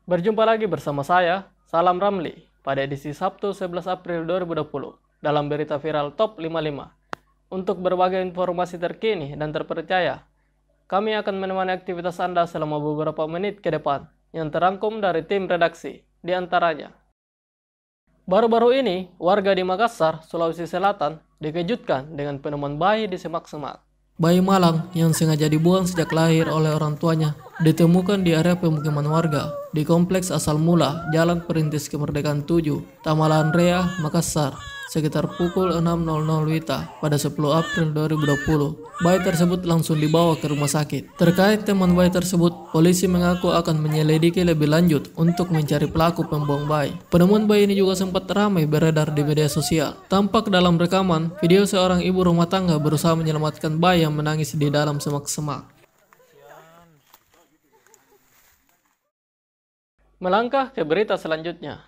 Berjumpa lagi bersama saya, Salam Ramli, pada edisi Sabtu 11 April 2020 dalam berita viral Top 55. Untuk berbagai informasi terkini dan terpercaya, kami akan menemani aktivitas Anda selama beberapa menit ke depan yang terangkum dari tim redaksi, di antaranya. Baru-baru ini, warga di Makassar, Sulawesi Selatan, dikejutkan dengan penemuan bayi di semak-semak. Bayi malang yang sengaja dibuang sejak lahir oleh orang tuanya ditemukan di area pemukiman warga di Kompleks Asal Mula, Jalan Perintis Kemerdekaan 7, Tamalan Rea, Makassar, sekitar pukul 6.00 WITA pada 10 April 2020. Bayi tersebut langsung dibawa ke rumah sakit. Terkait temuan bayi tersebut, polisi mengaku akan menyelidiki lebih lanjut untuk mencari pelaku pembuang bayi. Penemuan bayi ini juga sempat ramai beredar di media sosial. Tampak dalam rekaman video seorang ibu rumah tangga berusaha menyelamatkan bayi yang menangis di dalam semak-semak. Melangkah ke berita selanjutnya.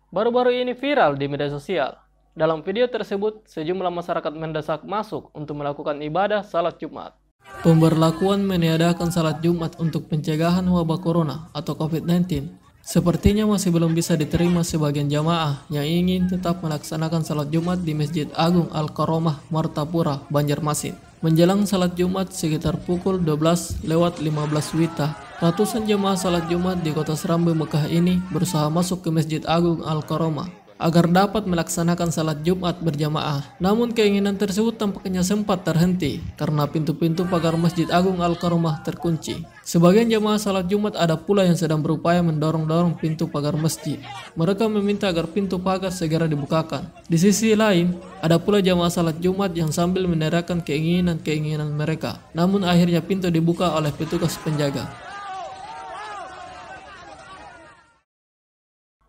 Baru-baru ini viral di media sosial. Dalam video tersebut, sejumlah masyarakat mendesak masuk untuk melakukan ibadah salat Jumat. Pemberlakuan meniadakan salat Jumat untuk pencegahan wabah corona atau COVID-19 sepertinya masih belum bisa diterima sebagian jamaah yang ingin tetap melaksanakan salat Jumat di Masjid Agung Al-Karomah, Martapura, Banjarmasin. Menjelang salat Jumat sekitar pukul 12.15 WITA, ratusan jemaah salat Jumat di kota Serambi, Mekah ini berusaha masuk ke Masjid Agung Al-Karomah agar dapat melaksanakan salat Jumat berjamaah. Namun keinginan tersebut tampaknya sempat terhenti karena pintu-pintu pagar Masjid Agung Al-Karomah terkunci. Sebagian jamaah salat Jumat ada pula yang sedang berupaya mendorong-dorong pintu pagar masjid. Mereka meminta agar pintu pagar segera dibukakan. Di sisi lain, ada pula jamaah salat Jumat yang sambil meneriakkan keinginan-keinginan mereka. Namun akhirnya pintu dibuka oleh petugas penjaga.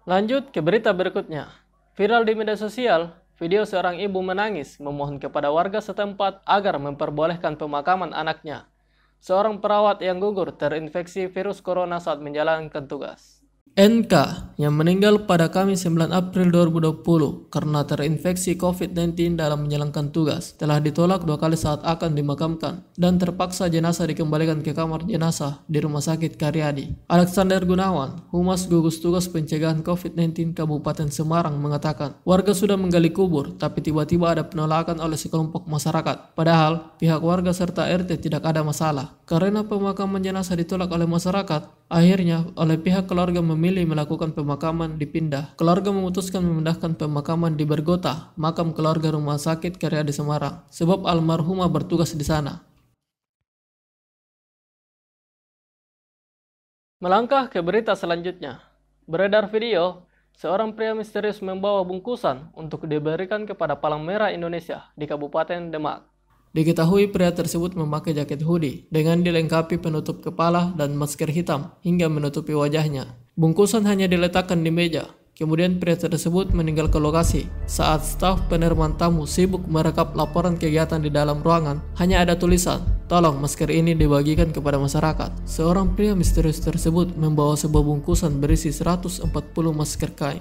Lanjut ke berita berikutnya. Viral di media sosial, video seorang ibu menangis memohon kepada warga setempat agar memperbolehkan pemakaman anaknya. Seorang perawat yang gugur terinfeksi virus corona saat menjalankan tugas. NK yang meninggal pada Kamis 9 April 2020 karena terinfeksi COVID-19 dalam menjalankan tugas telah ditolak 2 kali saat akan dimakamkan dan terpaksa jenazah dikembalikan ke kamar jenazah di Rumah Sakit Karyadi. Alexander Gunawan, Humas Gugus Tugas Pencegahan COVID-19 Kabupaten Semarang mengatakan, warga sudah menggali kubur tapi tiba-tiba ada penolakan oleh sekelompok masyarakat. Padahal pihak warga serta RT tidak ada masalah. Karena pemakaman jenazah ditolak oleh masyarakat, akhirnya oleh pihak keluarga memilih melakukan pemakaman dipindah. Keluarga memutuskan memindahkan pemakaman di Bergota, makam keluarga Rumah Sakit Karyadi Semarang, sebab almarhumah bertugas di sana. Melangkah ke berita selanjutnya. Beredar video, seorang pria misterius membawa bungkusan untuk diberikan kepada Palang Merah Indonesia di Kabupaten Demak. Diketahui pria tersebut memakai jaket hoodie dengan dilengkapi penutup kepala dan masker hitam hingga menutupi wajahnya. Bungkusan hanya diletakkan di meja. Kemudian pria tersebut meninggal ke lokasi. Saat staf penerimaan tamu sibuk merekap laporan kegiatan di dalam ruangan, hanya ada tulisan, "Tolong masker ini dibagikan kepada masyarakat." Seorang pria misterius tersebut membawa sebuah bungkusan berisi 140 masker kain.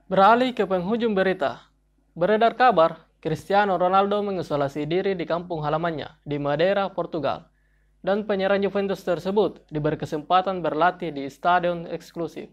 Beralih ke penghujung berita. Beredar kabar Cristiano Ronaldo mengisolasi diri di kampung halamannya di Madeira, Portugal, dan penyerang Juventus tersebut diberi kesempatan berlatih di stadion eksklusif.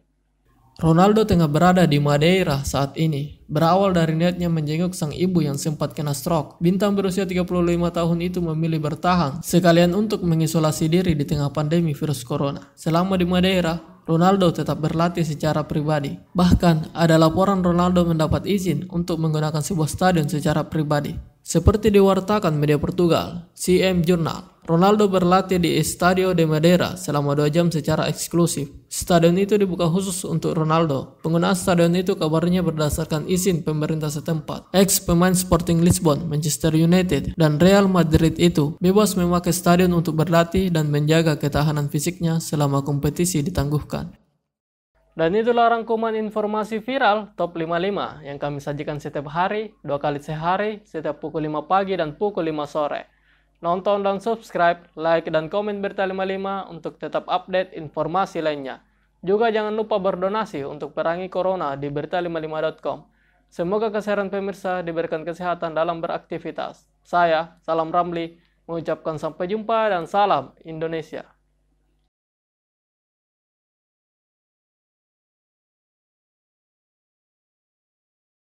Ronaldo tengah berada di Madeira saat ini. Berawal dari niatnya menjenguk sang ibu yang sempat kena stroke, bintang berusia 35 tahun itu memilih bertahan sekalian untuk mengisolasi diri di tengah pandemi virus corona. Selama di Madeira, Ronaldo tetap berlatih secara pribadi. Bahkan ada laporan Ronaldo mendapat izin untuk menggunakan sebuah stadion secara pribadi. Seperti diwartakan media Portugal, CM Jurnal, Ronaldo berlatih di Estadio de Madeira selama 2 jam secara eksklusif. Stadion itu dibuka khusus untuk Ronaldo. Penggunaan stadion itu kabarnya berdasarkan izin pemerintah setempat. Ex-pemain Sporting Lisbon, Manchester United, dan Real Madrid itu bebas memakai stadion untuk berlatih dan menjaga ketahanan fisiknya selama kompetisi ditangguhkan. Dan itulah rangkuman informasi viral Top 55 yang kami sajikan setiap hari, 2 kali sehari, setiap pukul 5 pagi dan pukul 5 sore. Nonton dan subscribe, like dan komen Berita 55 untuk tetap update informasi lainnya. Juga jangan lupa berdonasi untuk perangi corona di berita55.com. Semoga kesehatan pemirsa diberikan kesehatan dalam beraktivitas. Saya, Salam Ramli, mengucapkan sampai jumpa dan salam Indonesia.